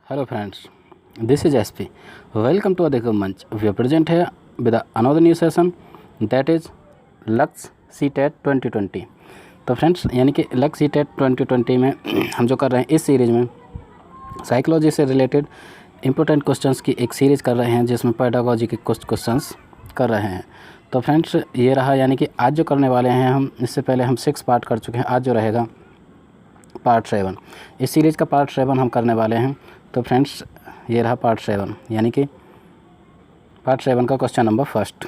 Hello friends, this is SP. Welcome to Adhikam Manch. We are present here with another new session that is lux CTET 2020। तो friends यानी कि lux CTET 2020 में हम जो कर रहे हैं इस सीरीज़ में साइकोलॉजी से रिलेटेड इम्पोर्टेंट क्वेश्चंस की एक सीरीज़ कर रहे हैं जिसमें पेडागोजी के कुछ क्वेश्चंस कर रहे हैं। तो फ्रेंड्स ये रहा यानी कि आज जो करने वाले हैं हम, इससे पहले हम 6 पार्ट कर चुके हैं, आज जो रहेगा पार्ट 7। इस सीरीज़ का पार्ट 7 हम करने वाले हैं। तो फ्रेंड्स ये रहा पार्ट 7 यानी कि पार्ट 7 का क्वेश्चन नंबर फर्स्ट।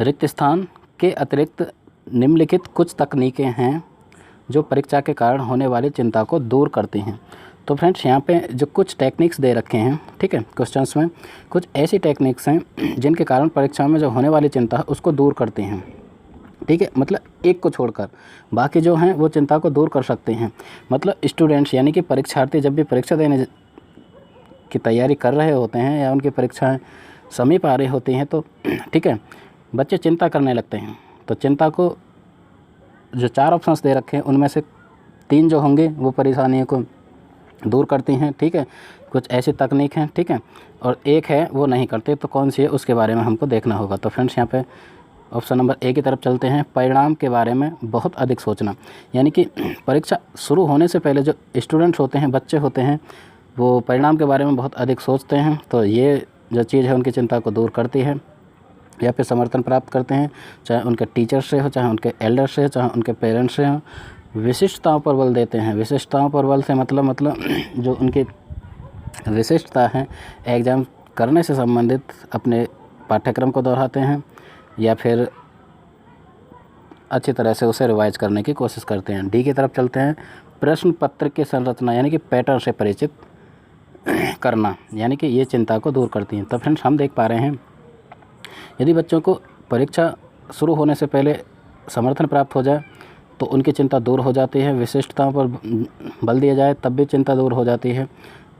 रिक्त स्थान के अतिरिक्त निम्नलिखित कुछ तकनीकें हैं जो परीक्षा के कारण होने वाली चिंता को दूर करती हैं। तो फ्रेंड्स यहाँ पे जो कुछ टेक्निक्स दे रखे हैं, ठीक है, क्वेश्चंस में कुछ ऐसी टेक्निक्स हैं जिनके कारण परीक्षा में जो होने वाली चिंता है उसको दूर करती हैं। ठीक है, मतलब एक को छोड़कर बाकी जो हैं वो चिंता को दूर कर सकते हैं। मतलब स्टूडेंट्स यानी कि परीक्षार्थी जब भी परीक्षा देने की तैयारी कर रहे होते हैं या उनकी परीक्षाएं समीप आ रही होती हैं तो ठीक है, बच्चे चिंता करने लगते हैं। तो चिंता को जो 4 ऑप्शंस दे रखे हैं उनमें से 3 जो होंगे वो परेशानियों को दूर करती हैं। ठीक है, कुछ ऐसी तकनीक हैं, ठीक है, और एक है वो नहीं करते। तो कौन सी है उसके बारे में हमको देखना होगा। तो फ्रेंड्स यहाँ पे ऑप्शन नंबर ए की तरफ चलते हैं। परिणाम के बारे में बहुत अधिक सोचना, यानी कि परीक्षा शुरू होने से पहले जो स्टूडेंट्स होते हैं, बच्चे होते हैं, वो परिणाम के बारे में बहुत अधिक सोचते हैं। तो ये जो चीज़ है उनकी चिंता को दूर करती है या फिर समर्थन प्राप्त करते हैं, चाहे उनके टीचर से हो, चाहे उनके एल्डर से हो, चाहे उनके पेरेंट्स से हो। विशिष्टताओं पर बल देते हैं। विशिष्टताओं पर बल से मतलब जो उनकी विशिष्टता है एग्ज़ाम करने से संबंधित अपने पाठ्यक्रम को दोहराते हैं या फिर अच्छी तरह से उसे रिवाइज करने की कोशिश करते हैं। डी की तरफ चलते हैं। प्रश्न पत्र की संरचना यानी कि पैटर्न से परिचित करना, यानी कि ये चिंता को दूर करती हैं। तो फ्रेंड्स हम देख पा रहे हैं यदि बच्चों को परीक्षा शुरू होने से पहले समर्थन प्राप्त हो जाए तो उनकी चिंता दूर हो जाती है। विशिष्टताओं पर बल दिया जाए तब भी चिंता दूर हो जाती है।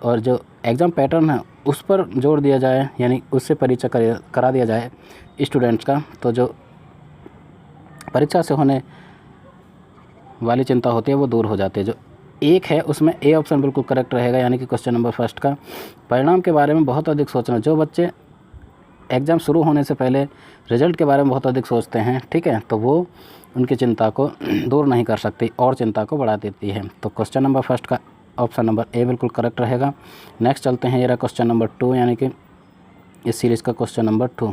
और जो एग्ज़ाम पैटर्न है उस पर जोर दिया जाए, यानी उससे परिचय करा दिया जाए स्टूडेंट्स का, तो जो परीक्षा से होने वाली चिंता होती है वो दूर हो जाती है। जो एक है उसमें ए ऑप्शन बिल्कुल करेक्ट रहेगा, यानी कि क्वेश्चन नंबर फर्स्ट का। परिणाम के बारे में बहुत अधिक सोचना, जो बच्चे एग्ज़ाम शुरू होने से पहले रिजल्ट के बारे में बहुत अधिक सोचते हैं, ठीक है, तो वो उनकी चिंता को दूर नहीं कर सकती और चिंता को बढ़ा देती है। तो क्वेश्चन नंबर फर्स्ट का ऑप्शन नंबर ए बिल्कुल करेक्ट रहेगा। नेक्स्ट चलते हैं, ये रहा क्वेश्चन नंबर 2, यानी कि इस सीरीज़ का क्वेश्चन नंबर 2।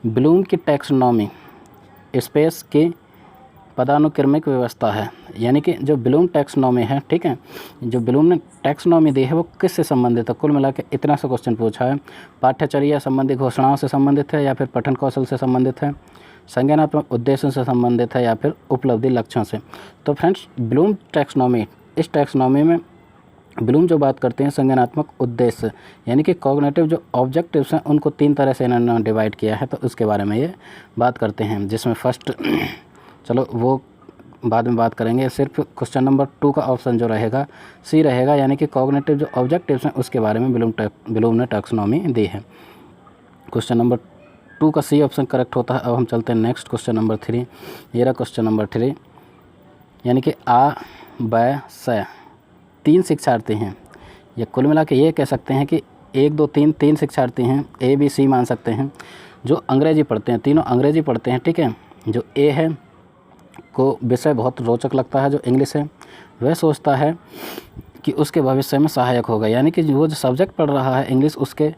ब्लूम की टैक्सोनॉमी स्पेस की पदानुक्रमिक व्यवस्था है, यानी कि जो ब्लूम टैक्सोनॉमी है, ठीक है, जो ब्लूम ने टैक्सोनॉमी दी है वो किससे संबंधित है। कुल मिला के इतना सा क्वेश्चन पूछा है। पाठ्यचर्या संबंधी घोषणाओं से संबंधित है या फिर पठन कौशल से संबंधित है, संज्ञानात्मक उद्देश्यों से संबंधित है या फिर उपलब्धि लक्ष्यों से। तो फ्रेंड्स ब्लूम टैक्सोनॉमी, इस टैक्सोनॉमी में ब्लूम जो बात करते हैं संज्ञानात्मक उद्देश्य, यानी कि कॉग्निटिव जो ऑब्जेक्टिव्स हैं उनको 3 तरह से इन्होंने डिवाइड किया है। तो उसके बारे में ये बात करते हैं, जिसमें फर्स्ट चलो वो बाद में बात करेंगे। सिर्फ क्वेश्चन नंबर 2 का ऑप्शन जो रहेगा सी रहेगा, यानी कि कॉग्निटिव जो ऑब्जेक्टिव्स हैं उसके बारे में ब्लूम ने टैक्सोनॉमी दी है। क्वेश्चन नंबर 2 का सी ऑप्शन करेक्ट होता है। अब हम चलते हैं नेक्स्ट क्वेश्चन नंबर 3। ये रहा क्वेश्चन नंबर 3, यानी कि आ ब स 3 शिक्षार्थी हैं, या कुल मिला के ये कह सकते हैं कि 1 2 3 शिक्षार्थी हैं, ए बी सी मान सकते हैं, जो अंग्रेजी पढ़ते हैं, तीनों अंग्रेजी पढ़ते हैं, ठीक है। जो ए है को विषय बहुत रोचक लगता है, जो इंग्लिश है, वह सोचता है कि उसके भविष्य में सहायक होगा, यानी कि वो जो सब्जेक्ट पढ़ रहा है इंग्लिश उसके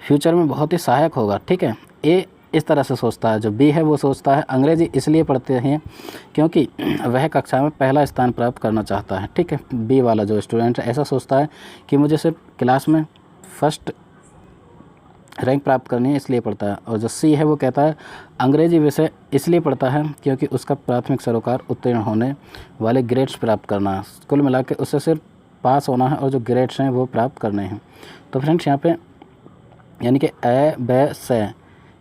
फ्यूचर में बहुत ही सहायक होगा, ठीक है। ए इस तरह से सोचता है। जो बी है वो सोचता है अंग्रेजी इसलिए पढ़ते हैं क्योंकि वह कक्षा में पहला स्थान प्राप्त करना चाहता है, ठीक है। बी वाला जो स्टूडेंट है ऐसा सोचता है कि मुझे सिर्फ क्लास में फर्स्ट रैंक प्राप्त करनी है इसलिए पढ़ता है। और जो सी है वो कहता है अंग्रेजी विषय इसलिए पढ़ता है क्योंकि उसका प्राथमिक सरोकार उत्तीर्ण होने वाले ग्रेड्स प्राप्त करना है। कुल मिला के उससे सिर्फ पास होना है और जो ग्रेड्स हैं वो प्राप्त करने हैं। तो फ्रेंड्स यहाँ पे यानी कि ए ब स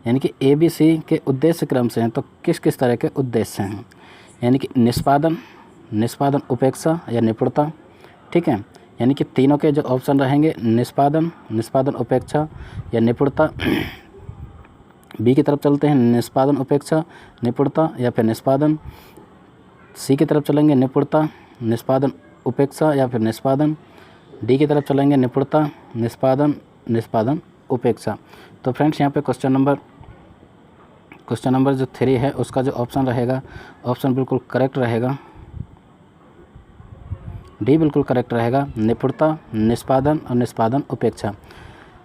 यानी कि ए बी सी के उद्देश्य क्रम से हैं, तो किस किस तरह के उद्देश्य हैं, यानी कि निष्पादन उपेक्षा या निपुणता, ठीक है, यानी कि तीनों के जो ऑप्शन रहेंगे निष्पादन उपेक्षा या निपुणता। बी की तरफ चलते हैं, निष्पादन उपेक्षा निपुणता या फिर निष्पादन। सी की तरफ चलेंगे, निपुणता निष्पादन उपेक्षा या फिर निष्पादन। डी की तरफ चलेंगे, निपुणता, निष्पादन, निष्पादन, उपेक्षा। तो फ्रेंड्स यहाँ पे क्वेश्चन नंबर जो 3 है उसका जो ऑप्शन रहेगा, ऑप्शन बिल्कुल करेक्ट रहेगा, डी बिल्कुल करेक्ट रहेगा, निपुणता, निष्पादन और निष्पादन उपेक्षा।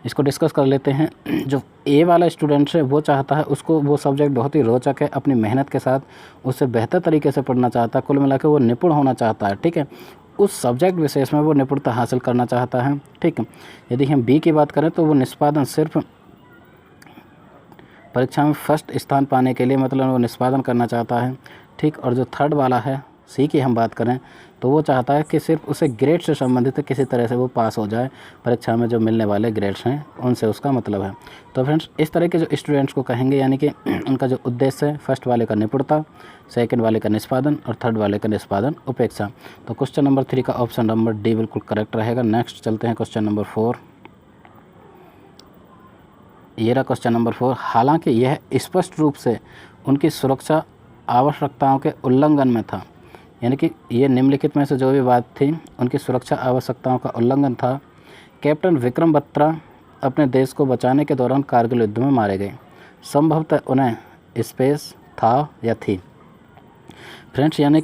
इसको डिस्कस कर लेते हैं। जो ए वाला स्टूडेंट है वो चाहता है, उसको वो सब्जेक्ट बहुत ही रोचक है, अपनी मेहनत के साथ उससे बेहतर तरीके से पढ़ना चाहता है, कुल मिलाकर वो निपुण होना चाहता है, ठीक है, उस सब्जेक्ट विशेष में वो निपुणता हासिल करना चाहता है, ठीक है। यदि हम बी की बात करें तो वो निष्पादन, सिर्फ परीक्षा में फर्स्ट स्थान पाने के लिए मतलब वो निष्पादन करना चाहता है, ठीक। और जो थर्ड वाला है सी की हम बात करें तो वो चाहता है कि सिर्फ उसे ग्रेड से संबंधित किसी तरह से वो पास हो जाए, परीक्षा में जो मिलने वाले ग्रेड्स हैं उनसे उसका मतलब है। तो फ्रेंड्स इस तरह के जो स्टूडेंट्स को कहेंगे, यानी कि उनका जो उद्देश्य है, फर्स्ट वाले का निपुणता, सेकंड वाले का निष्पादन और थर्ड वाले का निष्पादन उपेक्षा। तो क्वेश्चन नंबर 3 का ऑप्शन नंबर डी बिल्कुल करेक्ट रहेगा। नेक्स्ट चलते हैं क्वेश्चन नंबर 4। ये रहा क्वेश्चन नंबर 4। हालांकि यह स्पष्ट रूप से उनकी सुरक्षा आवश्यकताओं के उल्लंघन में था, यानी कि ये निम्नलिखित में से जो भी बात थी उनकी सुरक्षा आवश्यकताओं का उल्लंघन था। कैप्टन विक्रम बत्रा अपने देश को बचाने के दौरान कारगिल युद्ध में मारे गए। संभवतः उन्हें स्पेस था या थी। फ्रेंड्स यानी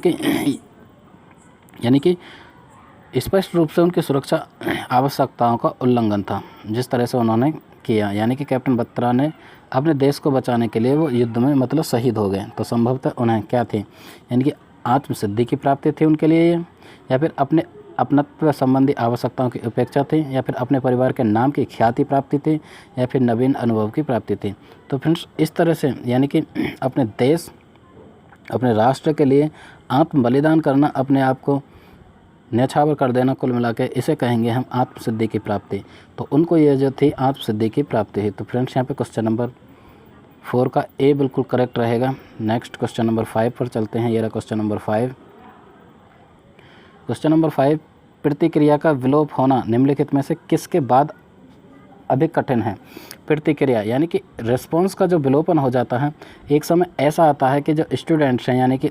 कि स्पष्ट रूप से उनकी सुरक्षा आवश्यकताओं का उल्लंघन था जिस तरह से उन्होंने किया, यानी कि कैप्टन बत्रा ने अपने देश को बचाने के लिए वो युद्ध में मतलब शहीद हो गए। तो संभवतः उन्हें क्या थी, यानी कि आत्मसिद्धि की प्राप्ति थी उनके लिए, या फिर अपने अपनत्व संबंधी आवश्यकताओं की उपेक्षा थी, या फिर अपने परिवार के नाम की ख्याति प्राप्ति थी, या फिर नवीन अनुभव की प्राप्ति थी। तो फ्रेंड्स इस तरह से यानी कि अपने देश, अपने राष्ट्र के लिए आत्म बलिदान करना, अपने आप को न्यौछावर कर देना, कुल मिला के इसे कहेंगे हम आत्मसिद्धि की प्राप्ति। तो उनको ये जो थी आत्मसिद्धि की प्राप्ति है। तो फ्रेंड्स यहाँ पे क्वेश्चन नंबर 4 का ए बिल्कुल करेक्ट रहेगा। नेक्स्ट क्वेश्चन नंबर 5 पर चलते हैं। ये रहा क्वेश्चन नंबर 5। क्वेश्चन नंबर 5, प्रतिक्रिया का विलोप होना निम्नलिखित में से किसके बाद अधिक कठिन है। प्रतिक्रिया यानी कि रिस्पॉन्स का जो विलोपन हो जाता है, एक समय ऐसा आता है कि जो स्टूडेंट्स हैं यानी कि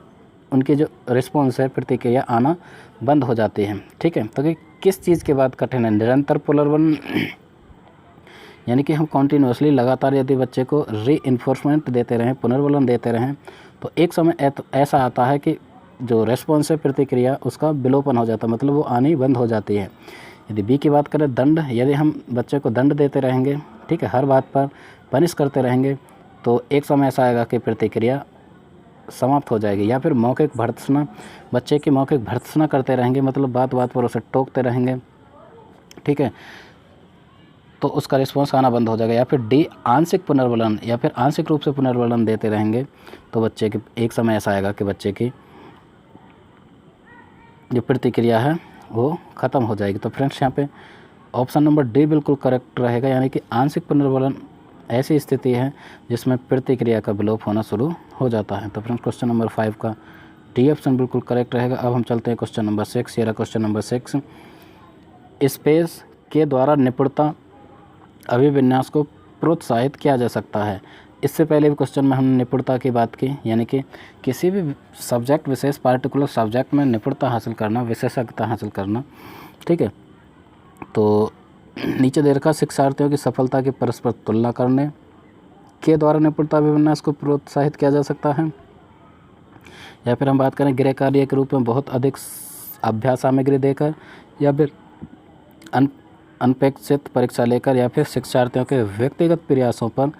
उनकी जो रिस्पॉन्स है, प्रतिक्रिया आना बंद हो जाती है, ठीक है। तो कि किस चीज़ के बाद कठिन है, निरंतर पुनर्वलन, यानी कि हम कॉन्टीन्यूसली लगातार यदि बच्चे को रीइंफोर्समेंट देते रहें, पुनर्वलन देते रहें, तो एक समय ऐसा आता है कि जो रेस्पॉन्स है, प्रतिक्रिया, उसका विलोपन हो जाता है, मतलब वो आनी बंद हो जाती है। यदि बी की बात करें, दंड, यदि हम बच्चे को दंड देते रहेंगे, ठीक है, हर बात पर पनिश करते रहेंगे, तो एक समय ऐसा आएगा कि प्रतिक्रिया समाप्त हो जाएगी। या फिर मौखिक भर्त्सना, बच्चे की मौखिक भर्त्सना करते रहेंगे, मतलब बात बात पर उसे टोकते रहेंगे, ठीक है, तो उसका रिस्पॉन्स आना बंद हो जाएगा। या फिर डी, आंशिक पुनर्वलन, या फिर आंशिक रूप से पुनर्वलन देते रहेंगे, तो बच्चे की एक समय ऐसा आएगा कि बच्चे की जो प्रतिक्रिया है वो ख़त्म हो जाएगी। तो फ्रेंड्स यहाँ पे ऑप्शन नंबर डी बिल्कुल करेक्ट रहेगा, यानी कि आंशिक पुनर्वलन ऐसी स्थिति है जिसमें प्रतिक्रिया का विलोप होना शुरू हो जाता है। तो फ्रेंड्स क्वेश्चन नंबर 5 का डी ऑप्शन बिल्कुल करेक्ट रहेगा। अब हम चलते हैं क्वेश्चन नंबर 6। ये रहा क्वेश्चन नंबर 6। स्पेस के द्वारा निपुणता अभिविन्यास को प्रोत्साहित किया जा सकता है। इससे पहले भी क्वेश्चन में हमने निपुणता की बात की, यानी कि किसी भी सब्जेक्ट विशेष, पार्टिकुलर सब्जेक्ट में निपुणता हासिल करना, विशेषज्ञता हासिल करना, ठीक है। तो नीचे दे रखा, शिक्षार्थियों की सफलता की परस्पर तुलना करने के द्वारा निपुणता अभिविन्यास को प्रोत्साहित किया जा सकता है। या फिर हम बात करें गृह कार्य के रूप में बहुत अधिक अभ्यास सामग्री देकर, या फिर अनपेक्षित परीक्षा लेकर, या फिर शिक्षार्थियों के व्यक्तिगत प्रयासों पर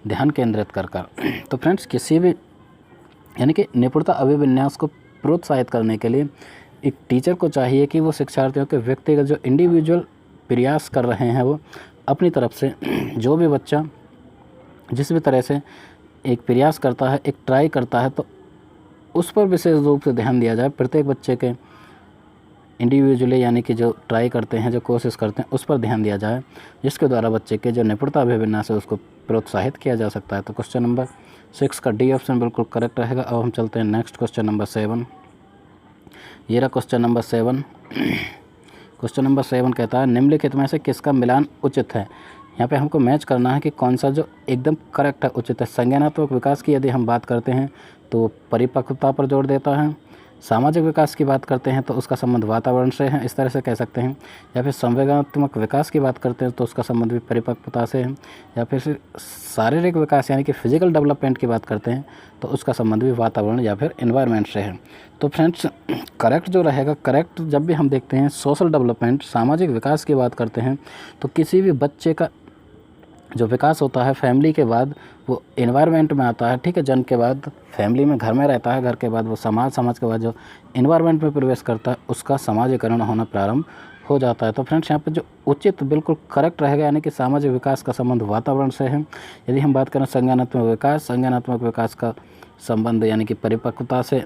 ध्यान केंद्रित कर। तो फ्रेंड्स किसी भी यानी कि निपुणता अभिविन्यास को प्रोत्साहित करने के लिए एक टीचर को चाहिए कि वो शिक्षार्थियों के व्यक्तिगत जो इंडिविजुअल प्रयास कर रहे हैं, वो अपनी तरफ से जो भी बच्चा जिस भी तरह से एक प्रयास करता है, एक ट्राई करता है, तो उस पर विशेष रूप से ध्यान दिया जाए। प्रत्येक बच्चे के इंडिविजुअली यानी कि जो ट्राई करते हैं, जो कोशिश करते हैं, उस पर ध्यान दिया जाए, जिसके द्वारा बच्चे के जो निपुणता अभिविन्यास है उसको प्रोत्साहित किया जा सकता है। तो क्वेश्चन नंबर 6 का डी ऑप्शन बिल्कुल करेक्ट रहेगा। अब हम चलते हैं नेक्स्ट क्वेश्चन नंबर 7। ये रहा क्वेश्चन नंबर 7। क्वेश्चन नंबर 7 कहता है निम्नलिखित में से किसका मिलान उचित है। यहाँ पे हमको मैच करना है कि कौन सा जो एकदम करेक्ट है, उचित है। संज्ञानात्मक विकास की यदि हम बात करते हैं तो परिपक्वता पर जोर देता है, सामाजिक विकास की बात करते हैं तो उसका संबंध वातावरण से है, इस तरह से कह सकते हैं। या फिर संवेगात्मक विकास की बात करते हैं तो उसका संबंध भी परिपक्वता से है। या फिर शारीरिक विकास यानी कि फिजिकल डेवलपमेंट की बात करते हैं तो उसका संबंध भी वातावरण या फिर एनवायरनमेंट से है। तो फ्रेंड्स करेक्ट जो रहेगा, करेक्ट जब भी हम देखते हैं सोशल डेवलपमेंट, सामाजिक विकास की बात करते हैं तो किसी भी बच्चे का जो विकास होता है फैमिली के बाद वो एनवायरनमेंट में आता है, ठीक है। जन्म के बाद फैमिली में घर में रहता है, घर के बाद वो समाज, समाज के बाद जो एनवायरनमेंट में प्रवेश करता है उसका समाजीकरण होना प्रारंभ हो जाता है। तो फ्रेंड्स यहाँ पे जो उचित बिल्कुल करेक्ट रहेगा यानी कि सामाजिक विकास का संबंध वातावरण से है। यदि हम बात करें संज्ञानात्मक विकास, संज्ञानात्मक विकास का संबंध यानी कि परिपक्वता से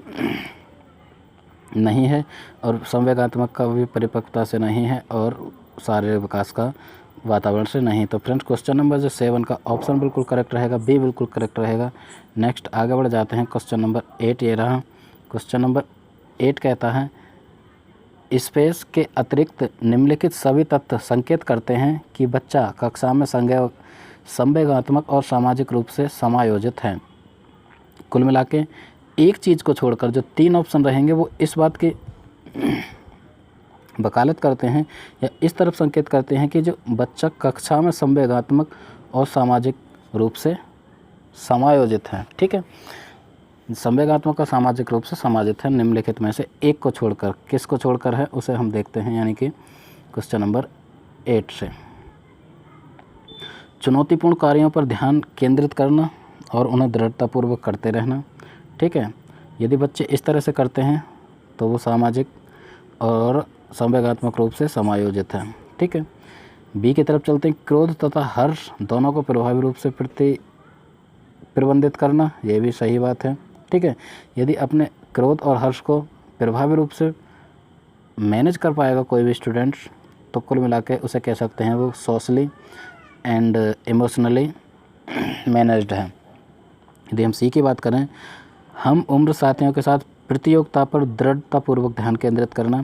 नहीं है और संवेगात्मक का भी परिपक्वता से नहीं है और शारीरिक विकास का वातावरण से नहीं। तो फ्रेंड्स क्वेश्चन नंबर जो 7 का ऑप्शन बिल्कुल करेक्ट रहेगा, बी बिल्कुल करेक्ट रहेगा। नेक्स्ट आगे बढ़ जाते हैं, क्वेश्चन नंबर 8 ये रहा। क्वेश्चन नंबर 8 कहता है स्पेस के अतिरिक्त निम्नलिखित सभी तत्व संकेत करते हैं कि बच्चा कक्षा में संवेगात्मक और सामाजिक रूप से समायोजित है। कुल मिला के एक चीज़ को छोड़कर जो 3 ऑप्शन रहेंगे वो इस बात की वकालत करते हैं या इस तरफ संकेत करते हैं कि जो बच्चा कक्षा में संवेगात्मक और सामाजिक रूप से समायोजित है, ठीक है। संवेगात्मक और सामाजिक रूप से समायोजित है निम्नलिखित में से एक को छोड़कर। किसको छोड़कर है उसे हम देखते हैं, यानी कि क्वेश्चन नंबर 8 से। चुनौतीपूर्ण कार्यों पर ध्यान केंद्रित करना और उन्हें दृढ़तापूर्वक करते रहना, ठीक है। यदि बच्चे इस तरह से करते हैं तो वो सामाजिक और संवेगात्मक रूप से समायोजित है, ठीक है। बी की तरफ चलते हैं, क्रोध तथा हर्ष दोनों को प्रभावी रूप से प्रबंधित करना, ये भी सही बात है, ठीक है। यदि अपने क्रोध और हर्ष को प्रभावी रूप से मैनेज कर पाएगा कोई भी स्टूडेंट्स तो कुल मिला के उसे कह सकते हैं वो सोशली एंड इमोशनली मैनेज्ड है। यदि हम सी की बात करें, हम उम्र साथियों के साथ प्रतियोगिता पर दृढ़तापूर्वक ध्यान केंद्रित करना।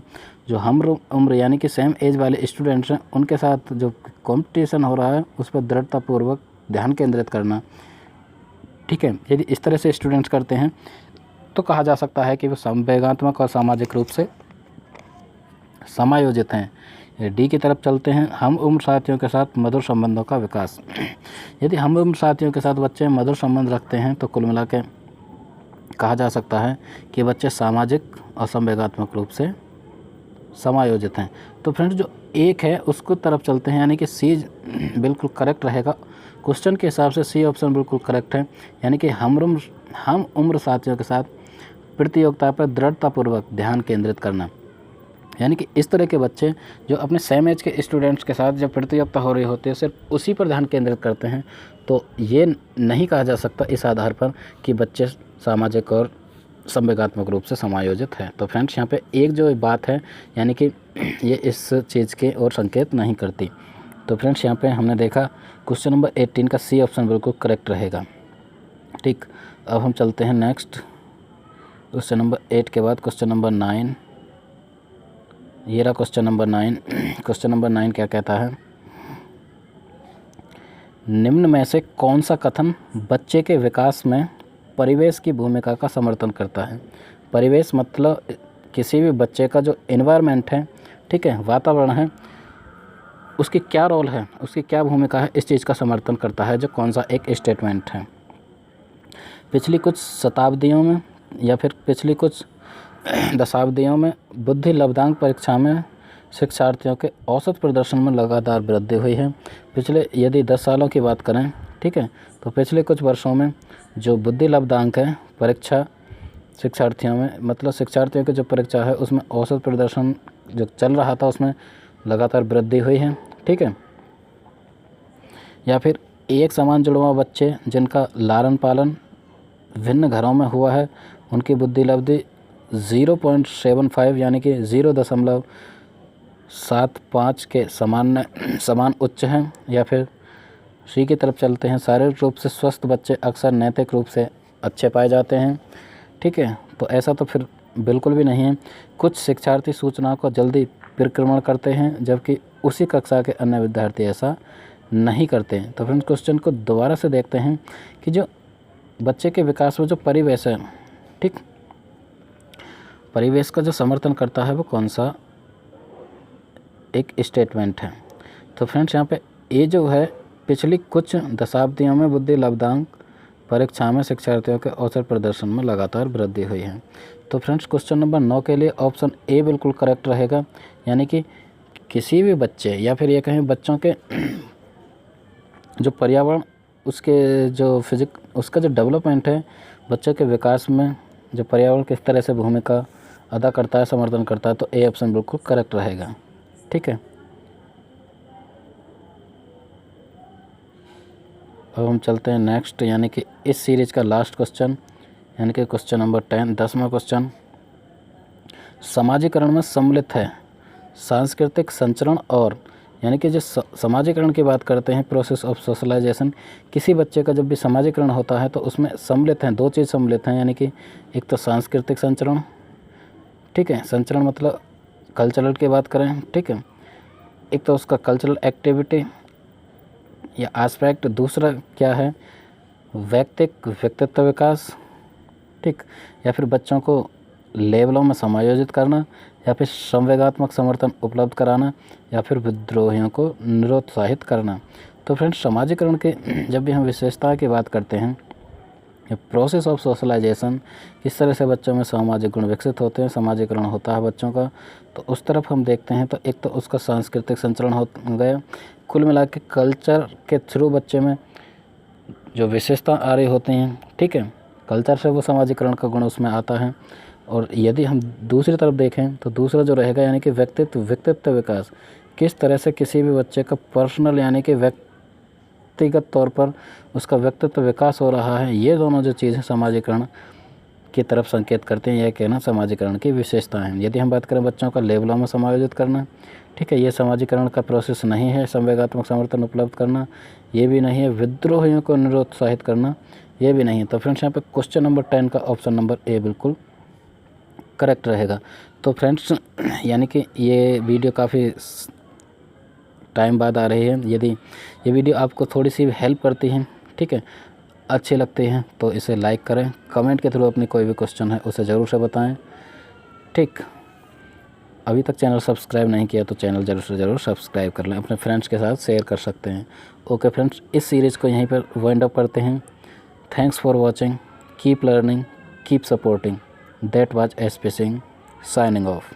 जो हम उम्र यानी कि सेम एज वाले स्टूडेंट्स हैं उनके साथ जो कंपटीशन हो रहा है उस पर दृढ़तापूर्वक ध्यान केंद्रित करना, ठीक है। यदि इस तरह से स्टूडेंट्स करते हैं तो कहा जा सकता है कि वो संवेगात्मक और सामाजिक रूप से समायोजित हैं। डी की तरफ चलते हैं, हम उम्र साथियों के साथ मधुर संबंधों का विकास। यदि हम उम्र साथियों के साथ बच्चे मधुर संबंध रखते हैं तो कुल मिला के कहा जा सकता है कि बच्चे सामाजिक और संवेगात्मक रूप से समायोजित हैं। तो फ्रेंड्स जो एक है उसको तरफ चलते हैं, यानी कि सी बिल्कुल करेक्ट रहेगा। क्वेश्चन के हिसाब से सी ऑप्शन बिल्कुल करेक्ट है, यानी कि हम उम्र साथियों के साथ प्रतियोगिता पर दृढ़तापूर्वक ध्यान केंद्रित करना। यानी कि इस तरह के बच्चे जो अपने सेम एज के स्टूडेंट्स के साथ जब प्रतियोगिता हो रही होती है सिर्फ उसी पर ध्यान केंद्रित करते हैं, तो ये नहीं कहा जा सकता इस आधार पर कि बच्चे सामाजिक और संवेगात्मक रूप से समायोजित है। तो फ्रेंड्स यहाँ पे एक जो बात है यानी कि ये इस चीज़ के और संकेत नहीं करती। तो फ्रेंड्स यहाँ पे हमने देखा क्वेश्चन नंबर 18 का सी ऑप्शन बिल्कुल करेक्ट रहेगा, ठीक। अब हम चलते हैं नेक्स्ट क्वेश्चन नंबर 8 के बाद क्वेश्चन नंबर 9। ये रहा क्वेश्चन नंबर 9। क्वेश्चन नंबर 9 क्या कहता है, निम्न में से कौन सा कथन बच्चे के विकास में परिवेश की भूमिका का समर्थन करता है। परिवेश मतलब किसी भी बच्चे का जो एनवायरनमेंट है, ठीक है, वातावरण है, उसकी क्या रोल है, उसकी क्या भूमिका है, इस चीज़ का समर्थन करता है जो कौन सा एक स्टेटमेंट है। पिछली कुछ शताब्दियों में या फिर पिछली कुछ दशाब्दियों में बुद्धि लब्धांक परीक्षा में शिक्षार्थियों के औसत प्रदर्शन में लगातार वृद्धि हुई है। पिछले यदि 10 सालों की बात करें, ठीक है, तो पिछले कुछ वर्षों में जो बुद्धि लब्धांक है परीक्षा शिक्षार्थियों में, मतलब शिक्षार्थियों की जो परीक्षा है उसमें औसत प्रदर्शन जो चल रहा था उसमें लगातार वृद्धि हुई है, ठीक है। या फिर एक समान जुड़वा बच्चे जिनका लालन पालन भिन्न घरों में हुआ है उनकी बुद्धि लब्धि 0.75 यानी कि 0.75 के समान उच्च हैं। या फिर सी की तरफ चलते हैं, शारीरिक रूप से स्वस्थ बच्चे अक्सर नैतिक रूप से अच्छे पाए जाते हैं, ठीक है। तो ऐसा तो फिर बिल्कुल भी नहीं है। कुछ शिक्षार्थी सूचना को जल्दी परिक्रमण करते हैं जबकि उसी कक्षा के अन्य विद्यार्थी ऐसा नहीं करते। तो फ्रेंड्स क्वेश्चन को दोबारा से देखते हैं कि जो बच्चे के विकास में जो परिवेश है, ठीक, परिवेश का जो समर्थन करता है वो कौन सा एक स्टेटमेंट है। तो फ्रेंड्स यहाँ पे ये जो है पिछली कुछ दशाब्दियों में बुद्धि लब्धांक परीक्षा में शिक्षार्थियों के औसत प्रदर्शन में लगातार वृद्धि हुई है। तो फ्रेंड्स क्वेश्चन नंबर 9 के लिए ऑप्शन ए बिल्कुल करेक्ट रहेगा, यानी कि किसी भी बच्चे या फिर ये कहें बच्चों के जो पर्यावरण उसके जो उसका जो डेवलपमेंट है, बच्चों के विकास में जो पर्यावरण किस तरह से भूमिका अदा करता है, समर्थन करता है, तो ए ऑप्शन बिल्कुल करेक्ट रहेगा। ठीक है, अब हम चलते हैं नेक्स्ट, यानी कि इस सीरीज का लास्ट क्वेश्चन, यानी कि क्वेश्चन नंबर 10, 10वां क्वेश्चन। समाजीकरण में सम्मिलित है सांस्कृतिक संचरण और, यानी कि जो समाजीकरण की बात करते हैं, प्रोसेस ऑफ सोशलाइजेशन, किसी बच्चे का जब भी समाजीकरण होता है तो उसमें सम्मिलित हैं, दो चीज़ सम्मिलित हैं, यानी कि एक तो सांस्कृतिक संचरण, ठीक है, संचरण मतलब कल्चरल की बात करें, ठीक है, एक तो उसका कल्चरल एक्टिविटी या एस्पेक्ट, दूसरा क्या है व्यक्तित्व विकास, ठीक, या फिर बच्चों को लेवलों में समायोजित करना, या फिर संवेगात्मक समर्थन उपलब्ध कराना, या फिर विद्रोहियों को निरुत्साहित करना। तो फ्रेंड्स समाजीकरण के जब भी हम विशेषता की बात करते हैं, प्रोसेस ऑफ सोशलाइजेशन, किस तरह से बच्चों में सामाजिक गुण विकसित होते हैं, समाजीकरण होता है बच्चों का, तो उस तरफ हम देखते हैं। तो एक तो उसका सांस्कृतिक संचरण हो गया, कुल मिला के कल्चर के थ्रू बच्चे में जो विशेषता आ रही होती हैं, ठीक है, कल्चर से वो समाजीकरण का गुण उसमें आता है। और यदि हम दूसरी तरफ देखें तो दूसरा जो रहेगा, यानी कि व्यक्तित्व विकास, किस तरह से किसी भी बच्चे का पर्सनल यानी कि व्यक्तिगत तौर पर उसका व्यक्तित्व विकास हो रहा है, ये दोनों जो चीज़ें समाजीकरण की तरफ संकेत करते हैं, यह कहना समाजीकरण की विशेषता है। यदि हम बात करें बच्चों का लेवलों में समायोजित करना, ठीक है, ये समाजीकरण का प्रोसेस नहीं है। संवेगात्मक समर्थन उपलब्ध करना, ये भी नहीं है। विद्रोहियों को निरुत्साहित करना, ये भी नहीं है। तो फ्रेंड्स यहाँ पे क्वेश्चन नंबर 10 का ऑप्शन नंबर ए बिल्कुल करेक्ट रहेगा। तो फ्रेंड्स यानी कि ये वीडियो काफ़ी टाइम बाद आ रही है। यदि ये वीडियो आपको थोड़ी सी हेल्प करती है, ठीक है, अच्छे लगते हैं, तो इसे लाइक करें, कमेंट के थ्रू अपनी कोई भी क्वेश्चन है उसे ज़रूर से बताएं, ठीक। अभी तक चैनल सब्सक्राइब नहीं किया तो चैनल ज़रूर से ज़रूर सब्सक्राइब कर लें, अपने फ्रेंड्स के साथ शेयर कर सकते हैं। ओके फ्रेंड्स, इस सीरीज़ को यहीं पर वाइंड अप करते हैं। Thanks for watching, keep learning, keep supporting. That was SP Singh, signing off.